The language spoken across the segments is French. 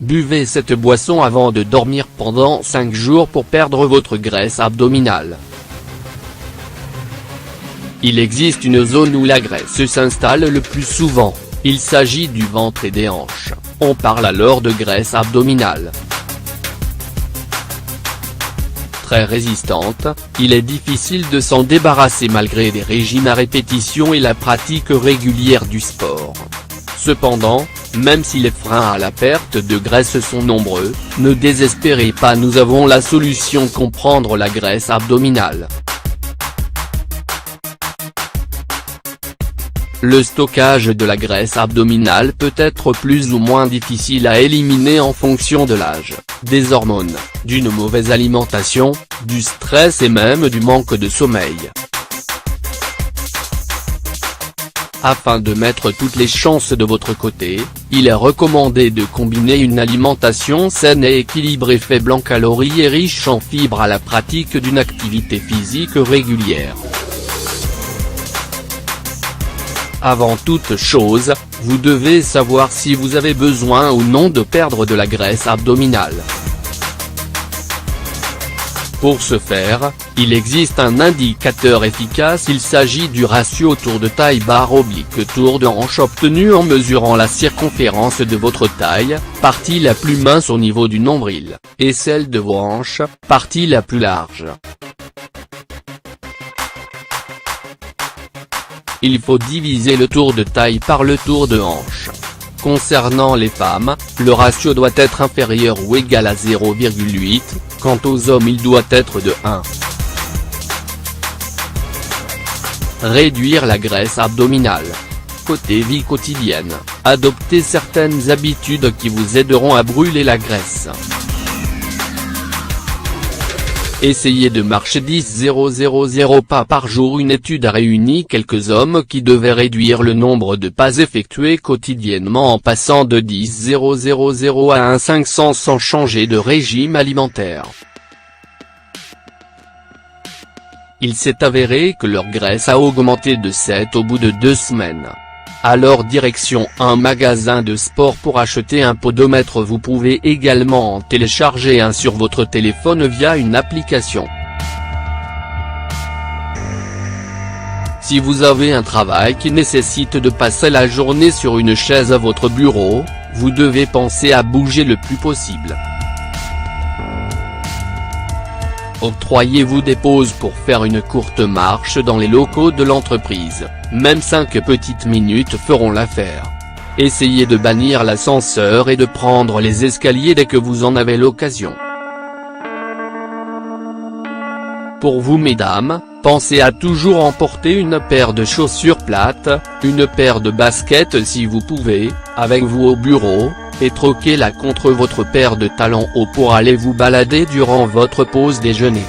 Buvez cette boisson avant de dormir pendant 5 jours pour perdre votre graisse abdominale. Il existe une zone où la graisse s'installe le plus souvent, il s'agit du ventre et des hanches, on parle alors de graisse abdominale. Très résistante, il est difficile de s'en débarrasser malgré des régimes à répétition et la pratique régulière du sport. Cependant, même si les freins à la perte de graisse sont nombreux, ne désespérez pas, nous avons la solution: comprendre la graisse abdominale. Le stockage de la graisse abdominale peut être plus ou moins difficile à éliminer en fonction de l'âge, des hormones, d'une mauvaise alimentation, du stress et même du manque de sommeil. Afin de mettre toutes les chances de votre côté, il est recommandé de combiner une alimentation saine et équilibrée, faible en calories et riche en fibres à la pratique d'une activité physique régulière. Avant toute chose, vous devez savoir si vous avez besoin ou non de perdre de la graisse abdominale. Pour ce faire, il existe un indicateur efficace, il s'agit du ratio tour de taille / tour de hanche obtenu en mesurant la circonférence de votre taille, partie la plus mince au niveau du nombril, et celle de vos hanches, partie la plus large. Il faut diviser le tour de taille par le tour de hanche. Concernant les femmes, le ratio doit être inférieur ou égal à 0,8, quant aux hommes il doit être de 1. Réduire la graisse abdominale. Côté vie quotidienne, adoptez certaines habitudes qui vous aideront à brûler la graisse. Essayez de marcher 10,000 pas par jour. Une étude a réuni quelques hommes qui devaient réduire le nombre de pas effectués quotidiennement en passant de 10,000 à 1,500 sans changer de régime alimentaire. Il s'est avéré que leur graisse a augmenté de 7 au bout de 2 semaines. Alors direction un magasin de sport pour acheter un podomètre. Vous pouvez également en télécharger un sur votre téléphone via une application. Si vous avez un travail qui nécessite de passer la journée sur une chaise à votre bureau, vous devez penser à bouger le plus possible. Octroyez-vous des pauses pour faire une courte marche dans les locaux de l'entreprise, même 5 petites minutes feront l'affaire. Essayez de bannir l'ascenseur et de prendre les escaliers dès que vous en avez l'occasion. Pour vous mesdames, pensez à toujours emporter une paire de chaussures plates, une paire de baskets si vous pouvez, avec vous au bureau, et troquez-la contre votre paire de talons hauts pour aller vous balader durant votre pause déjeuner.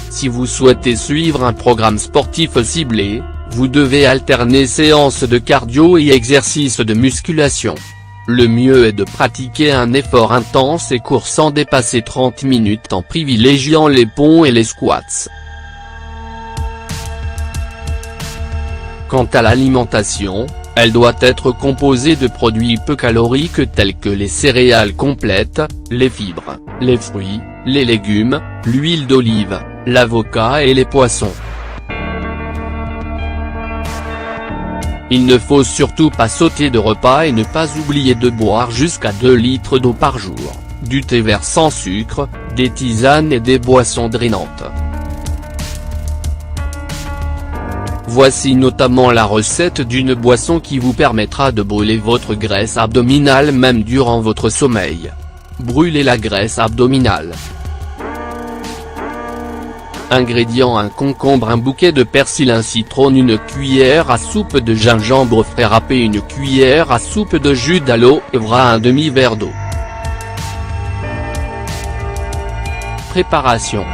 Si vous souhaitez suivre un programme sportif ciblé, vous devez alterner séances de cardio et exercices de musculation. Le mieux est de pratiquer un effort intense et court sans dépasser 30 minutes en privilégiant les ponts et les squats. Quant à l'alimentation, elle doit être composée de produits peu caloriques tels que les céréales complètes, les fibres, les fruits, les légumes, l'huile d'olive, l'avocat et les poissons. Il ne faut surtout pas sauter de repas et ne pas oublier de boire jusqu'à 2 litres d'eau par jour, du thé vert sans sucre, des tisanes et des boissons drainantes. Voici notamment la recette d'une boisson qui vous permettra de brûler votre graisse abdominale même durant votre sommeil. Brûlez la graisse abdominale. Ingrédients: un concombre, un bouquet de persil, un citron, une cuillère à soupe de gingembre frais râpé, une cuillère à soupe de jus d'aloe vera, un demi-verre d'eau. Préparation.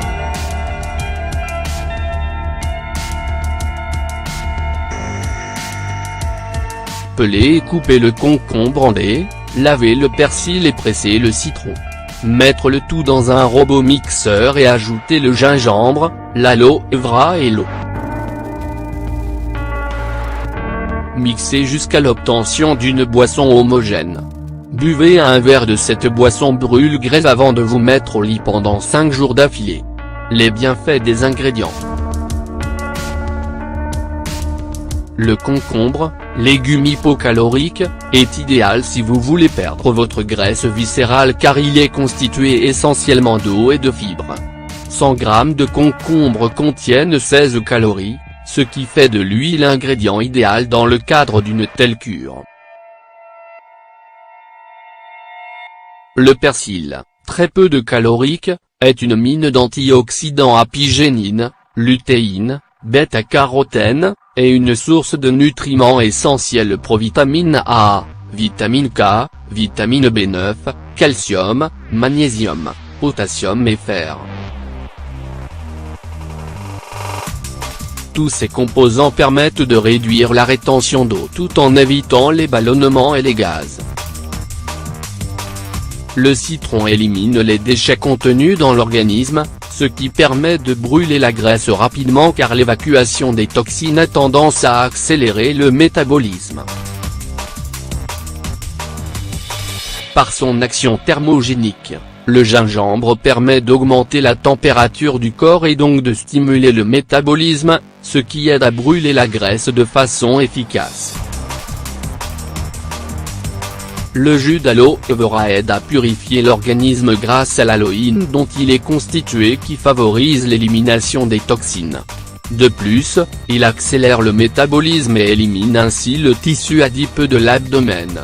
Pelez et coupez le concombre en dés, lavez le persil et pressez le citron. Mettre le tout dans un robot mixeur et ajouter le gingembre, l'aloe vera et l'eau. Mixez jusqu'à l'obtention d'une boisson homogène. Buvez un verre de cette boisson brûle-graisse avant de vous mettre au lit pendant 5 jours d'affilée. Les bienfaits des ingrédients. Le concombre, légume hypocalorique, est idéal si vous voulez perdre votre graisse viscérale car il est constitué essentiellement d'eau et de fibres. 100 g de concombre contiennent 16 calories, ce qui fait de lui l'ingrédient idéal dans le cadre d'une telle cure. Le persil, très peu de calorique, est une mine d'antioxydants apigénine, lutéine, bêta-carotène, et une source de nutriments essentiels provitamine A, vitamine K, vitamine B9, calcium, magnésium, potassium et fer. Tous ces composants permettent de réduire la rétention d'eau tout en évitant les ballonnements et les gaz. Le citron élimine les déchets contenus dans l'organisme, ce qui permet de brûler la graisse rapidement car l'évacuation des toxines a tendance à accélérer le métabolisme. Par son action thermogénique, le gingembre permet d'augmenter la température du corps et donc de stimuler le métabolisme, ce qui aide à brûler la graisse de façon efficace. Le jus d'aloe vera aide à purifier l'organisme grâce à l'aloïne dont il est constitué qui favorise l'élimination des toxines. De plus, il accélère le métabolisme et élimine ainsi le tissu adipeux de l'abdomen.